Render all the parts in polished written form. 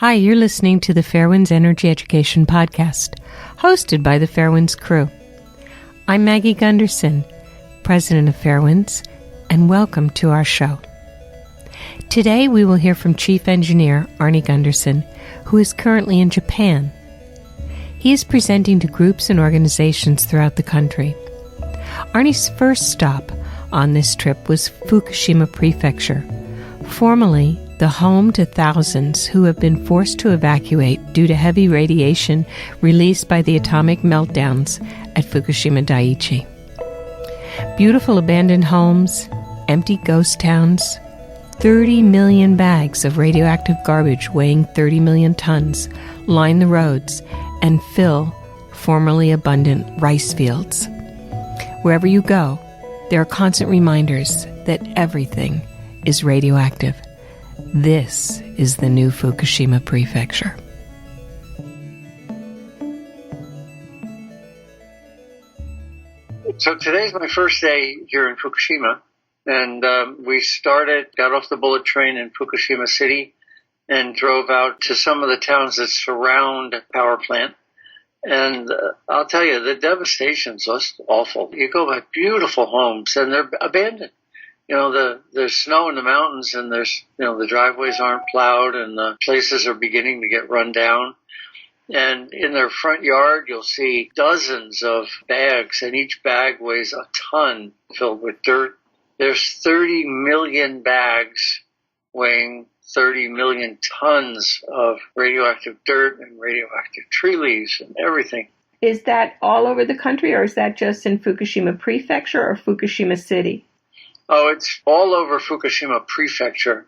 Hi, you're listening to the Fairwinds Energy Education Podcast, hosted by the Fairwinds crew. I'm Arnie Gundersen, president of Fairwinds, and welcome to our show. Today we will hear from Chief Engineer Arnie Gundersen, who is currently in Japan. He is presenting to groups and organizations throughout the country. Arnie's first stop on this trip was Fukushima Prefecture, formerly the home to thousands who have been forced to evacuate due to heavy radiation released by the atomic meltdowns at Fukushima Daiichi. Beautiful abandoned homes, empty ghost towns, 30 million bags of radioactive garbage weighing 30 million tons line the roads and fill formerly abundant rice fields. Wherever you go, there are constant reminders that everything is radioactive. This is the new Fukushima Prefecture. So today's my first day here in Fukushima, and we got off the bullet train in Fukushima City and drove out to some of the towns that surround the power plant. And I'll tell you, the devastation's just awful. You go by beautiful homes and they're abandoned. You know, there's snow in the mountains and the driveways aren't plowed and the places are beginning to get run down. And in their front yard, you'll see dozens of bags, and each bag weighs a ton filled with dirt. There's 30 million bags weighing 30 million tons of radioactive dirt and radioactive tree leaves and everything. Is that all over the country, or is that just in Fukushima Prefecture or Fukushima City? Oh, it's all over Fukushima Prefecture.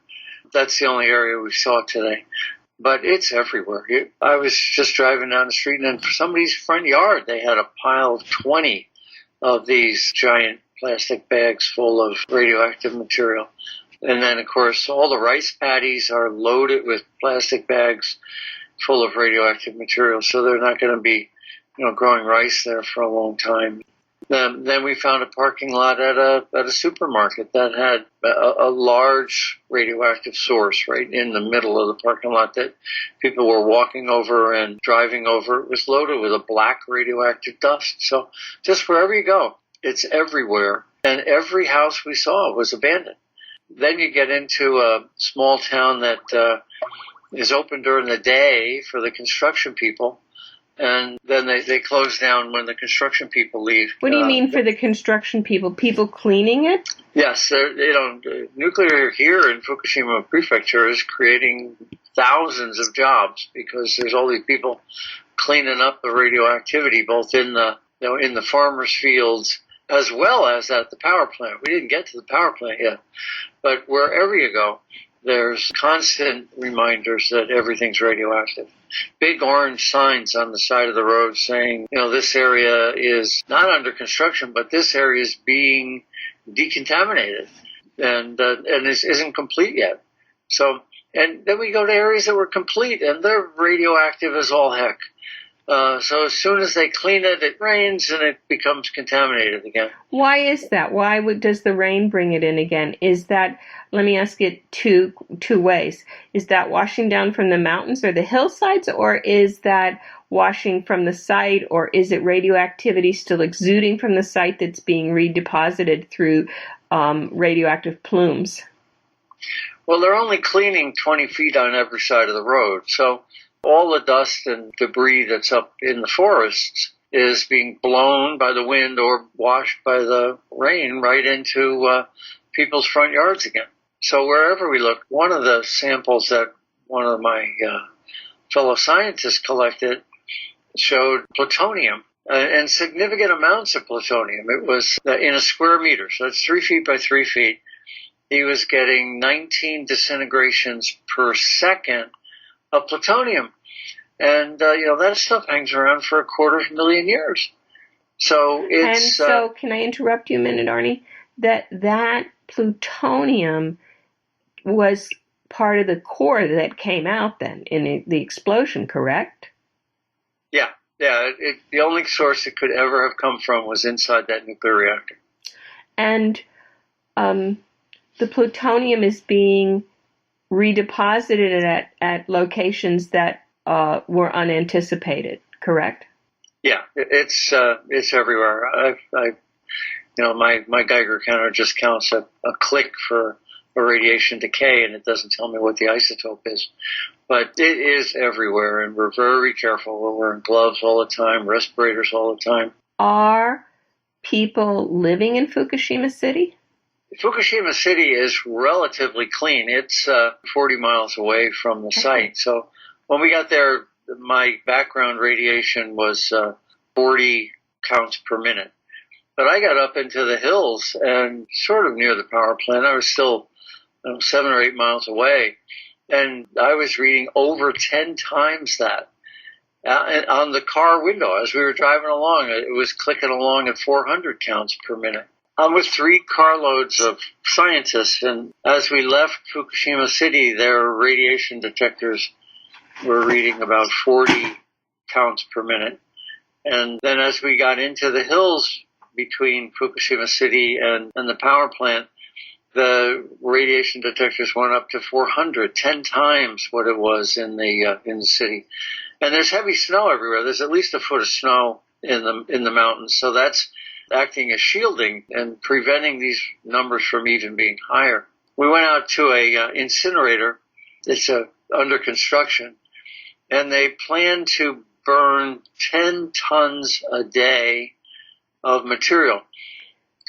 That's the only area we saw today. But it's everywhere. I was just driving down the street, and in somebody's front yard, they had a pile of 20 of these giant plastic bags full of radioactive material. And then, of course, all the rice paddies are loaded with plastic bags full of radioactive material, so they're not going to be, growing rice there for a long time. Then we found a parking lot at a supermarket that had a large radioactive source right in the middle of the parking lot that people were walking over and driving over. It was loaded with a black radioactive dust. So just wherever you go, it's everywhere. And every house we saw was abandoned. Then you get into a small town that is open during the day for the construction people. And then they close down when the construction people leave. What do you mean for the construction people? People cleaning it? Yes. Nuclear here in Fukushima Prefecture is creating thousands of jobs because there's all these people cleaning up the radioactivity, both in the farmers' fields as well as at the power plant. We didn't get to the power plant yet. But wherever you go, there's constant reminders that everything's radioactive. Big orange signs on the side of the road saying, this area is not under construction, but this area is being decontaminated and isn't complete yet. So, and then we go to areas that were complete and they're radioactive as all heck. So as soon as they clean it, it rains and it becomes contaminated again. Why is that? Why does the rain bring it in again? Is that, let me ask it two ways. Is that washing down from the mountains or the hillsides, or is that washing from the site, or is it radioactivity still exuding from the site that's being redeposited through radioactive plumes? Well, they're only cleaning 20 feet on every side of the road, so all the dust and debris that's up in the forests is being blown by the wind or washed by the rain right into people's front yards again. So wherever we look, one of the samples that one of my fellow scientists collected showed plutonium and significant amounts of plutonium. It was in a square meter, so it's 3 feet by 3 feet. He was getting 19 disintegrations per second of plutonium. And, that stuff hangs around for 250,000 years. So it's... And so, can I interrupt you a minute, Arnie? That plutonium was part of the core that came out then in the explosion, correct? Yeah. The only source it could ever have come from was inside that nuclear reactor. And the plutonium is being redeposited it at locations that were unanticipated, correct? Yeah, it's everywhere. My Geiger counter just counts a click for a radiation decay, and it doesn't tell me what the isotope is. But it is everywhere, and we're very careful. We're wearing gloves all the time, respirators all the time. Are people living in Fukushima City? Fukushima City is relatively clean. It's 40 miles away from the site. So when we got there, my background radiation was 40 counts per minute. But I got up into the hills and sort of near the power plant. I was still 7 or 8 miles away, and I was reading over 10 times that. On the car window, as we were driving along, it was clicking along at 400 counts per minute. I'm with 3 carloads of scientists, and as we left Fukushima City, their radiation detectors were reading about 40 counts per minute. And then as we got into the hills between Fukushima City and the power plant, the radiation detectors went up to 400, 10 times what it was in the city. And there's heavy snow everywhere. There's at least a foot of snow in the mountains. So that's acting as shielding and preventing these numbers from even being higher. We went out to a incinerator. It's under construction, and they plan to burn 10 tons a day of material.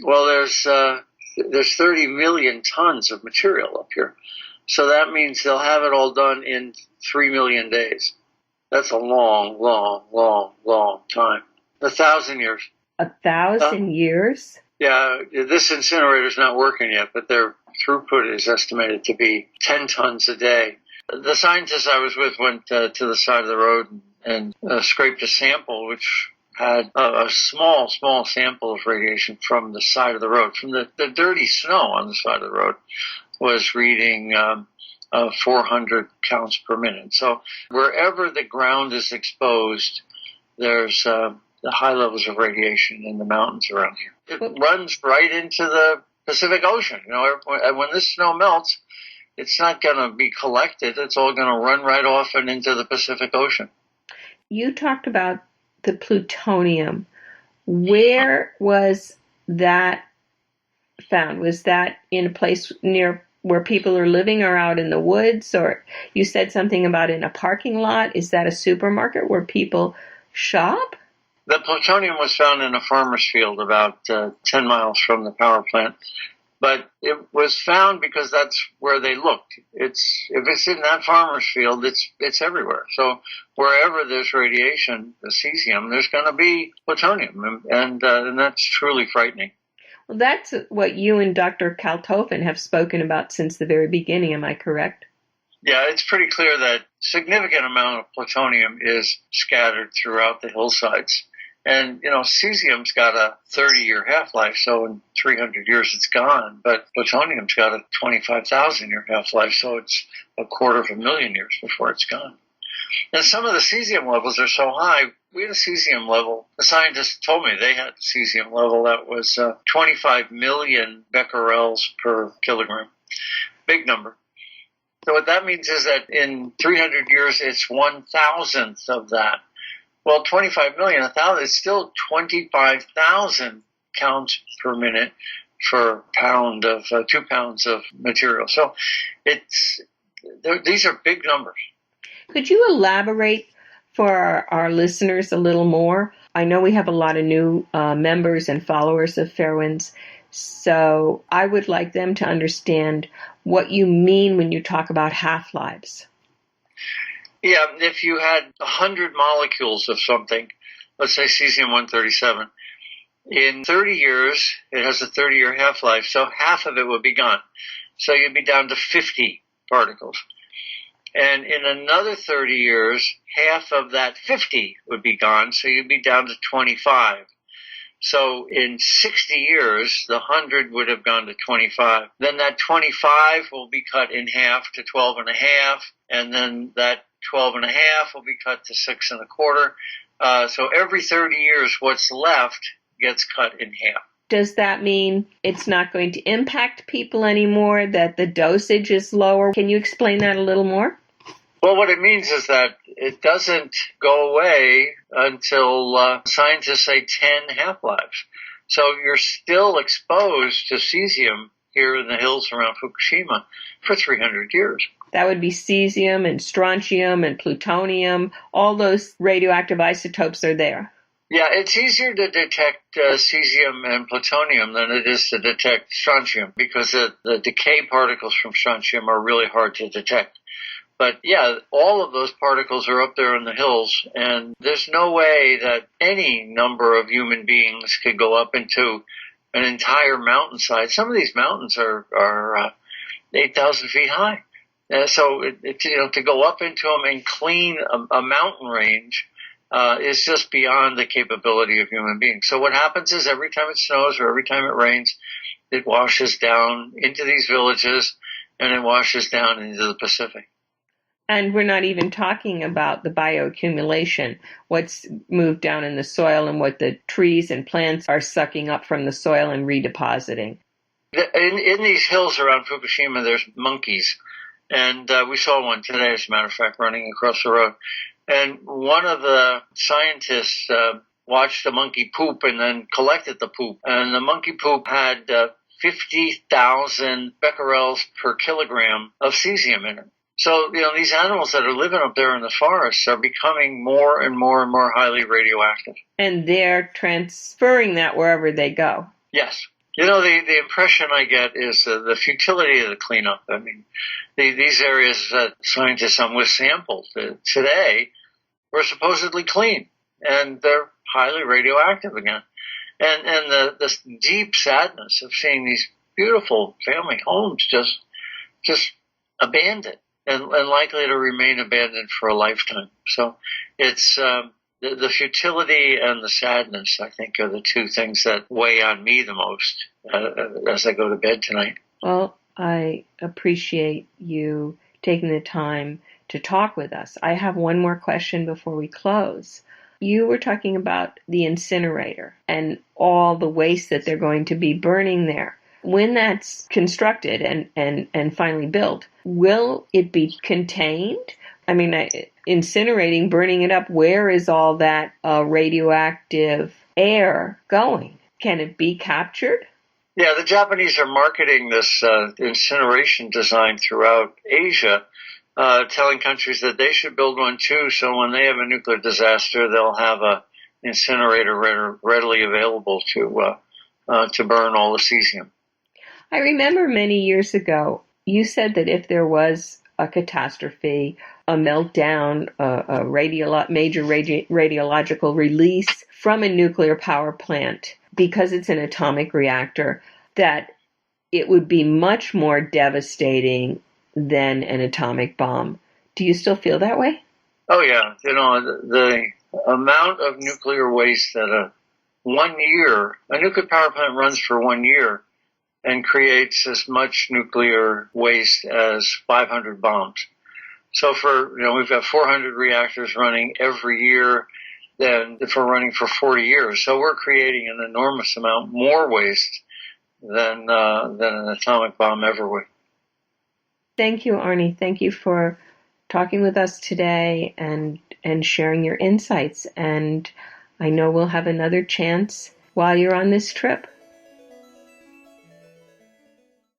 Well, there's 30 million tons of material up here. So that means they'll have it all done in 3 million days. That's a long, long, long, long time. 1,000 years. 1,000 years? Yeah, this incinerator's not working yet, but their throughput is estimated to be 10 tons a day. The scientists I was with went to the side of the road and scraped a sample, which had a small sample of radiation from the side of the road. From the dirty snow on the side of the road was reading 400 counts per minute. So wherever the ground is exposed, there's the high levels of radiation in the mountains around here. It runs right into the Pacific Ocean. When this snow melts, it's not going to be collected. It's all going to run right off and into the Pacific Ocean. You talked about the plutonium. Where was that found? Was that in a place near where people are living or out in the woods? Or you said something about in a parking lot. Is that a supermarket where people shop? The plutonium was found in a farmer's field about 10 miles from the power plant. But it was found because that's where they looked. If it's in that farmer's field, it's everywhere. So wherever there's radiation, the cesium, there's going to be plutonium, and that's truly frightening. Well, that's what you and Dr. Kaltofen have spoken about since the very beginning. Am I correct? Yeah, it's pretty clear that significant amount of plutonium is scattered throughout the hillsides. And, cesium's got a 30-year half-life, so in 300 years it's gone. But plutonium's got a 25,000-year half-life, so it's 250,000 years before it's gone. And some of the cesium levels are so high. We had a cesium level. The scientists told me they had a cesium level that was 25 million becquerels per kilogram. Big number. So what that means is that in 300 years, it's 1,000th of that. Well, 25 million, 1,000, it's still 25,000 counts per minute for pound of 2 pounds of material. So these are big numbers. Could you elaborate for our listeners a little more? I know we have a lot of new members and followers of Fairwinds, so I would like them to understand what you mean when you talk about half-lives. Yeah, if you had 100 molecules of something, let's say cesium-137, in 30 years, it has a 30-year half-life, so half of it would be gone. So you'd be down to 50 particles. And in another 30 years, half of that 50 would be gone, so you'd be down to 25. So in 60 years, the 100 would have gone to 25. Then that 25 will be cut in half to 12 and a half, and then that 12 and a half will be cut to 6 1/4. So every 30 years, what's left gets cut in half. Does that mean it's not going to impact people anymore, that the dosage is lower? Can you explain that a little more? Well, what it means is that it doesn't go away until scientists say 10 half-lives. So you're still exposed to cesium here in the hills around Fukushima for 300 years. That would be cesium and strontium and plutonium. All those radioactive isotopes are there. Yeah, it's easier to detect cesium and plutonium than it is to detect strontium because the decay particles from strontium are really hard to detect. But yeah, all of those particles are up there in the hills, and there's no way that any number of human beings could go up into an entire mountainside. Some of these mountains are 8,000 feet high. So to go up into them and clean a mountain range is just beyond the capability of human beings. So what happens is every time it snows or every time it rains, it washes down into these villages and it washes down into the Pacific. And we're not even talking about the bioaccumulation, what's moved down in the soil and what the trees and plants are sucking up from the soil and redepositing. In these hills around Fukushima, there's monkeys. And we saw one today, as a matter of fact, running across the road. And one of the scientists watched a monkey poop and then collected the poop. And the monkey poop had 50,000 becquerels per kilogram of cesium in it. So, these animals that are living up there in the forests are becoming more and more and more highly radioactive. And they're transferring that wherever they go. Yes. The impression I get is the futility of the cleanup. I mean, these areas that scientists with sampled today were supposedly clean, and they're highly radioactive again. And the deep sadness of seeing these beautiful family homes just abandoned and likely to remain abandoned for a lifetime. So it's the futility and the sadness, I think, are the two things that weigh on me the most as I go to bed tonight. Well, I appreciate you taking the time to talk with us. I have one more question before we close. You were talking about the incinerator and all the waste that they're going to be burning there. When that's constructed and finally built, will it be contained? I mean, incinerating, burning it up, where is all that radioactive air going? Can it be captured? Yeah, the Japanese are marketing this incineration design throughout Asia, telling countries that they should build one too, so when they have a nuclear disaster, they'll have an incinerator readily available to burn all the cesium. I remember many years ago, you said that if there was a catastrophe, a meltdown, a major radiological release from a nuclear power plant, because it's an atomic reactor, that it would be much more devastating than an atomic bomb. Do you still feel that way? Oh, yeah. The amount of nuclear waste that a nuclear power plant runs for 1 year and creates as much nuclear waste as 500 bombs. So we've got 400 reactors running every year than if we're running for 40 years. So we're creating an enormous amount more waste than an atomic bomb ever would. Thank you, Arnie. Thank you for talking with us today and sharing your insights. And I know we'll have another chance while you're on this trip.